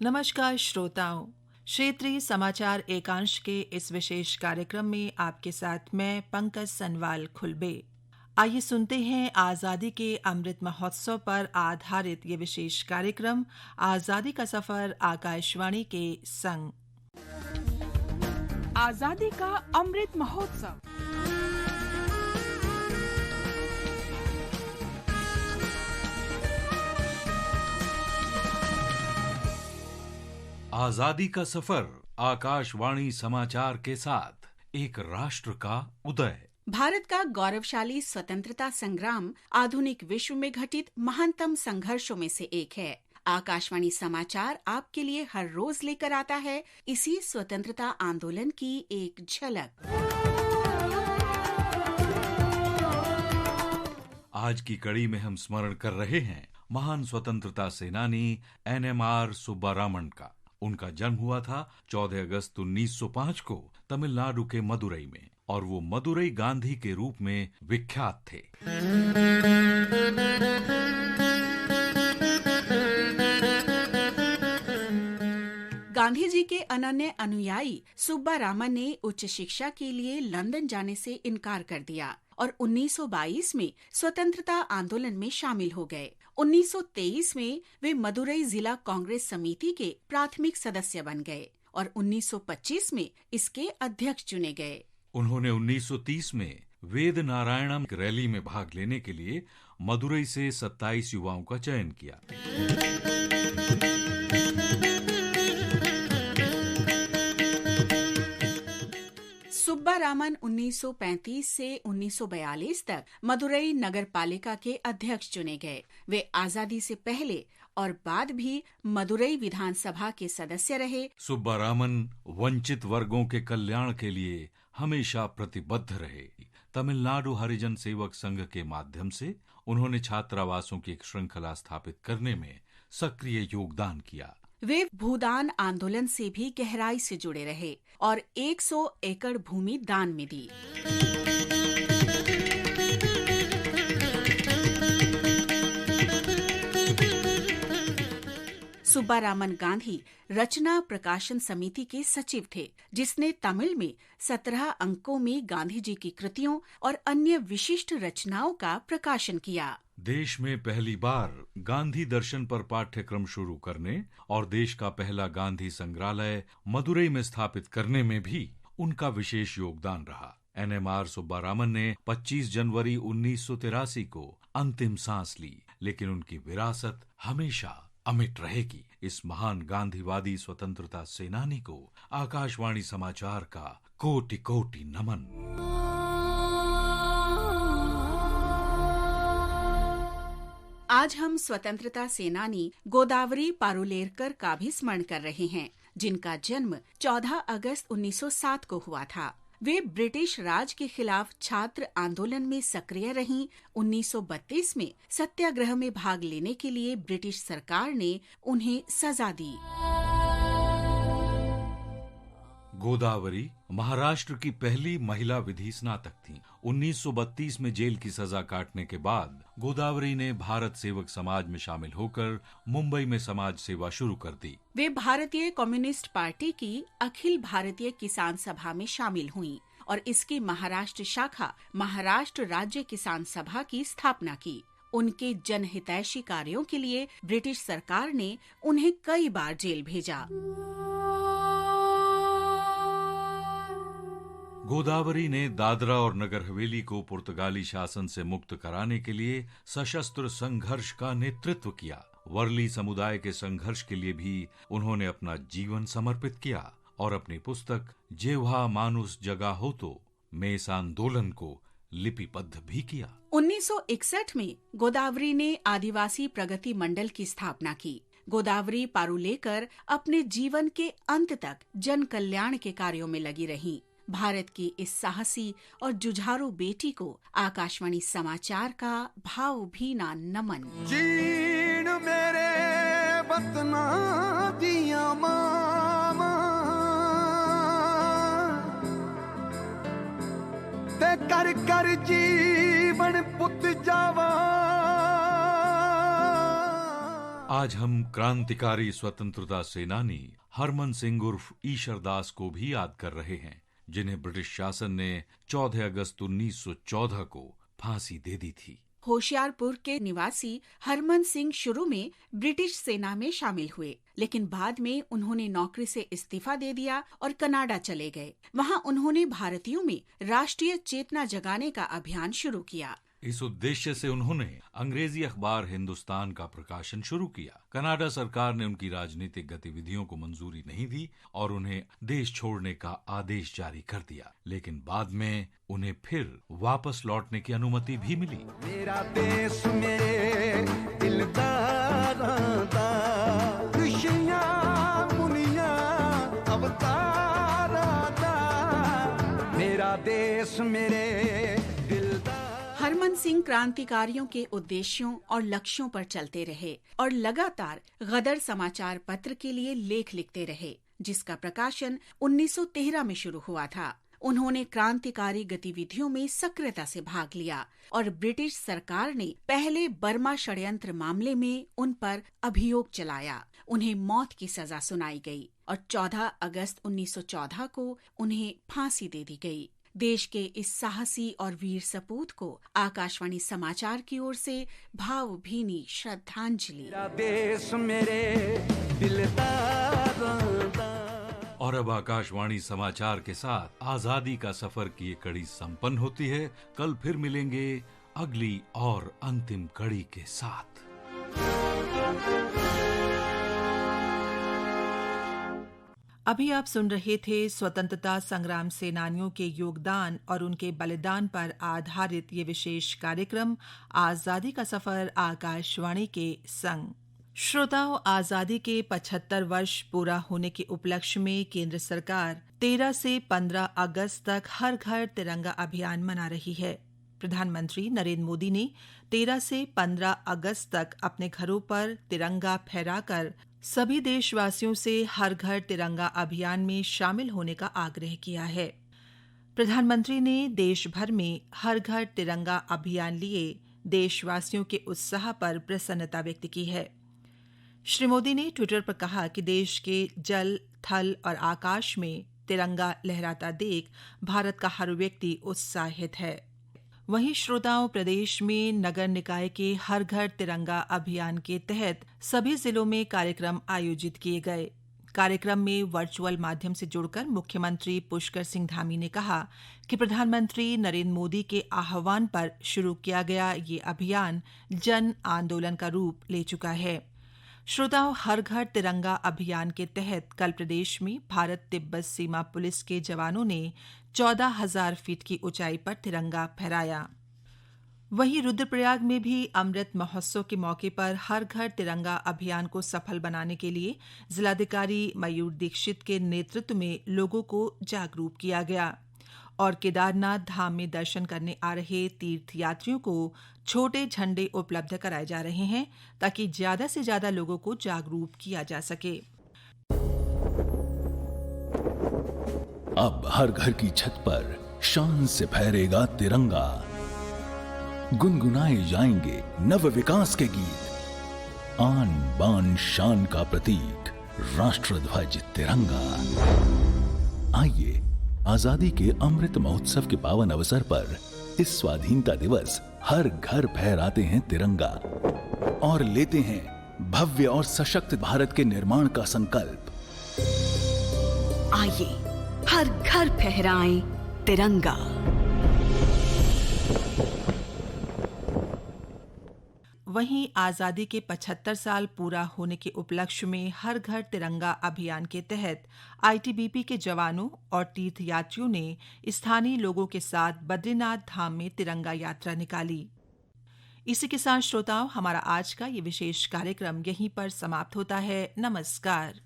नमस्कार श्रोताओं, क्षेत्रीय समाचार एकांश के इस विशेष कार्यक्रम में आपके साथ मैं पंकज सनवाल खुलबे। आइए सुनते हैं आज़ादी के अमृत महोत्सव पर आधारित ये विशेष कार्यक्रम आज़ादी का सफर आकाशवाणी के संग। आजादी का अमृत महोत्सव। आजादी का सफर आकाशवाणी समाचार के साथ एक राष्ट्र का उदय। भारत का गौरवशाली स्वतंत्रता संग्राम आधुनिक विश्व में घटित महानतम संघर्षों में से एक है। आकाशवाणी समाचार आपके लिए हर रोज लेकर आता है इसी स्वतंत्रता आंदोलन की एक झलक। आज की कड़ी में हम स्मरण कर रहे हैं महान स्वतंत्रता सेनानी NMR सुब्बारामन का। उनका जन्म हुआ था 14 अगस्त 1905 को तमिलनाडु के मदुरई में और वो मदुरई गांधी के रूप में विख्यात थे। गांधी जी के अनन्य अनुयायी सुब्बारामन ने उच्च शिक्षा के लिए लंदन जाने से इनकार कर दिया और 1922 में स्वतंत्रता आंदोलन में शामिल हो गए। 1923 में वे मदुरई जिला कांग्रेस समिति के प्राथमिक सदस्य बन गए और 1925 में इसके अध्यक्ष चुने गए। उन्होंने 1930 में वेद नारायणम रैली में भाग लेने के लिए मदुरई से 27 युवाओं का चयन किया। सुब्बारामन 1935 से 1942 तक मदुरई नगर पालिका के अध्यक्ष चुने गए। वे आजादी से पहले और बाद भी मदुरई विधानसभा के सदस्य रहे। सुब्बारामन वंचित वर्गों के कल्याण के लिए हमेशा प्रतिबद्ध रहे। तमिलनाडु हरिजन सेवक संघ के माध्यम से उन्होंने छात्रावासों की एक श्रृंखला स्थापित करने में सक्रिय योगदान किया। वे भूदान आंदोलन से भी गहराई से जुड़े रहे और 100 एकड़ भूमि दान में दी। सुब्बारामन गांधी रचना प्रकाशन समिति के सचिव थे, जिसने तमिल में 17 अंकों में गांधी जी की कृतियों और अन्य विशिष्ट रचनाओं का प्रकाशन किया। देश में पहली बार गांधी दर्शन पर पाठ्यक्रम शुरू करने और देश का पहला गांधी संग्रहालय मदुरई में स्थापित करने में भी उनका विशेष योगदान रहा। NMR सुब्बारामन ने 25 जनवरी 1983 को अंतिम सांस ली, लेकिन उनकी विरासत हमेशा अमिट रहेगी। इस महान गांधीवादी स्वतंत्रता सेनानी को आकाशवाणी समाचार का कोटि कोटि नमन। आज हम स्वतंत्रता सेनानी गोदावरी पारुलेरकर का भी स्मरण कर रहे हैं, जिनका जन्म 14 अगस्त 1907 को हुआ था। वे ब्रिटिश राज के खिलाफ छात्र आंदोलन में सक्रिय रहीं। 1932 में सत्याग्रह में भाग लेने के लिए ब्रिटिश सरकार ने उन्हें सजा दी। गोदावरी महाराष्ट्र की पहली महिला विधि स्नातक थीं। 1932 में जेल की सजा काटने के बाद गोदावरी ने भारत सेवक समाज में शामिल होकर मुंबई में समाज सेवा शुरू कर दी। वे भारतीय कम्युनिस्ट पार्टी की अखिल भारतीय किसान सभा में शामिल हुईं और इसकी महाराष्ट्र शाखा महाराष्ट्र राज्य किसान सभा की स्थापना की। उनके जनहितैषी कार्यों के लिए ब्रिटिश सरकार ने उन्हें कई बार जेल भेजा। गोदावरी ने दादरा और नगर हवेली को पुर्तगाली शासन से मुक्त कराने के लिए सशस्त्र संघर्ष का नेतृत्व किया। वर्ली समुदाय के संघर्ष के लिए भी उन्होंने अपना जीवन समर्पित किया और अपनी पुस्तक जेव्हा मानुस जगा होतो में इस आंदोलन को लिपिबद्ध भी किया। 1961 में गोदावरी ने आदिवासी प्रगति मंडल की स्थापना की। गोदावरी पारुलेकर अपने जीवन के अंत तक जन कल्याण के कार्यों में लगी रहीं। भारत की इस साहसी और जुझारू बेटी को आकाशवाणी समाचार का भावभीना नमन। जीण मेरे वतना दिया मामा ते कर कर जीवन पुत जावा। आज हम क्रांतिकारी स्वतंत्रता सेनानी हरमन सिंह उर्फ ईशर दास को भी याद कर रहे हैं, जिन्हें ब्रिटिश शासन ने 14 अगस्त 1914 को फांसी दे दी थी। होशियारपुर के निवासी हरमन सिंह शुरू में ब्रिटिश सेना में शामिल हुए, लेकिन बाद में उन्होंने नौकरी से इस्तीफा दे दिया और कनाडा चले गए। वहां उन्होंने भारतीयों में राष्ट्रीय चेतना जगाने का अभियान शुरू किया। इस उद्देश्य से उन्होंने अंग्रेजी अखबार हिंदुस्तान का प्रकाशन शुरू किया। कनाडा सरकार ने उनकी राजनीतिक गतिविधियों को मंजूरी नहीं दी और उन्हें देश छोड़ने का आदेश जारी कर दिया, लेकिन बाद में उन्हें फिर वापस लौटने की अनुमति भी मिली। मेरा देश मेरे दिलदारां दा, ऋषियां मुनियां अवतारां दा, मेरा देश मेरे दिलदार। हरमन सिंह क्रांतिकारियों के उद्देश्यों और लक्ष्यों पर चलते रहे और लगातार गदर समाचार पत्र के लिए लेख लिखते रहे, जिसका प्रकाशन 1913 में शुरू हुआ था। उन्होंने क्रांतिकारी गतिविधियों में सक्रियता से भाग लिया और ब्रिटिश सरकार ने पहले बर्मा षड्यंत्र मामले में उन पर अभियोग चलाया। उन्हें मौत की सजा सुनाई गई और 14 अगस्त 1914 को उन्हें फांसी दे दी गई। देश के इस साहसी और वीर सपूत को आकाशवाणी समाचार की ओर से भावभीनी श्रद्धांजलि। मेरा देश मेरे दिलदारां दा। और अब आकाशवाणी समाचार के साथ आजादी का सफर की ये कड़ी संपन्न होती है। कल फिर मिलेंगे अगली और अंतिम कड़ी के साथ। अभी आप सुन रहे थे स्वतंत्रता संग्राम सेनानियों के योगदान और उनके बलिदान पर आधारित ये विशेष कार्यक्रम आजादी का सफर आकाशवाणी के संग। श्रोताओं, आजादी के 75 वर्ष पूरा होने के उपलक्ष्य में केंद्र सरकार 13 से 15 अगस्त तक हर घर तिरंगा अभियान मना रही है। प्रधानमंत्री नरेंद्र मोदी ने 13 से 15 अगस्त तक अपने घरों पर तिरंगा फहराकर सभी देशवासियों से हर घर तिरंगा अभियान में शामिल होने का आग्रह किया है। प्रधानमंत्री ने देश भर में हर घर तिरंगा अभियान लिए देशवासियों के उत्साह पर प्रसन्नता व्यक्त की है। श्री मोदी ने ट्विटर पर कहा कि देश के जल, थल और आकाश में तिरंगा लहराता देख भारत का हर व्यक्ति उत्साहित है। वहीं श्रोताओं, प्रदेश में नगर निकाय के हर घर तिरंगा अभियान के तहत सभी जिलों में कार्यक्रम आयोजित किए गए। कार्यक्रम में वर्चुअल माध्यम से जुड़कर मुख्यमंत्री पुष्कर सिंह धामी ने कहा कि प्रधानमंत्री नरेंद्र मोदी के आह्वान पर शुरू किया गया ये अभियान जन आंदोलन का रूप ले चुका है। श्रोताओं, हर घर तिरंगा अभियान के तहत कल प्रदेश में भारत तिब्बत सीमा पुलिस के जवानों ने 14,000 फीट की ऊंचाई पर तिरंगा फहराया। वहीं रुद्रप्रयाग में भी अमृत महोत्सव के मौके पर हर घर तिरंगा अभियान को सफल बनाने के लिए जिलाधिकारी मयूर दीक्षित के नेतृत्व में लोगों को जागरूक किया गया और केदारनाथ धाम में दर्शन करने आ रहे तीर्थयात्रियों को छोटे झंडे उपलब्ध कराए जा रहे हैं ताकि ज्यादा से ज्यादा लोगों को जागरूक किया जा सके। अब हर घर की छत पर शान से फहरेगा तिरंगा, गुनगुनाए जाएंगे नव विकास के गीत। आन बान शान का प्रतीक राष्ट्रध्वज तिरंगा। आइए आजादी के अमृत महोत्सव के पावन अवसर पर इस स्वाधीनता दिवस हर घर फहराते हैं तिरंगा और लेते हैं भव्य और सशक्त भारत के निर्माण का संकल्प। आइए हर घर फहराएं तिरंगा। वहीं आजादी के 75 साल पूरा होने के उपलक्ष्य में हर घर तिरंगा अभियान के तहत आईटीबीपी के जवानों और तीर्थयात्रियों ने स्थानीय लोगों के साथ बद्रीनाथ धाम में तिरंगा यात्रा निकाली। इसी के साथ श्रोताओं, हमारा आज का ये विशेष कार्यक्रम यहीं पर समाप्त होता है। नमस्कार।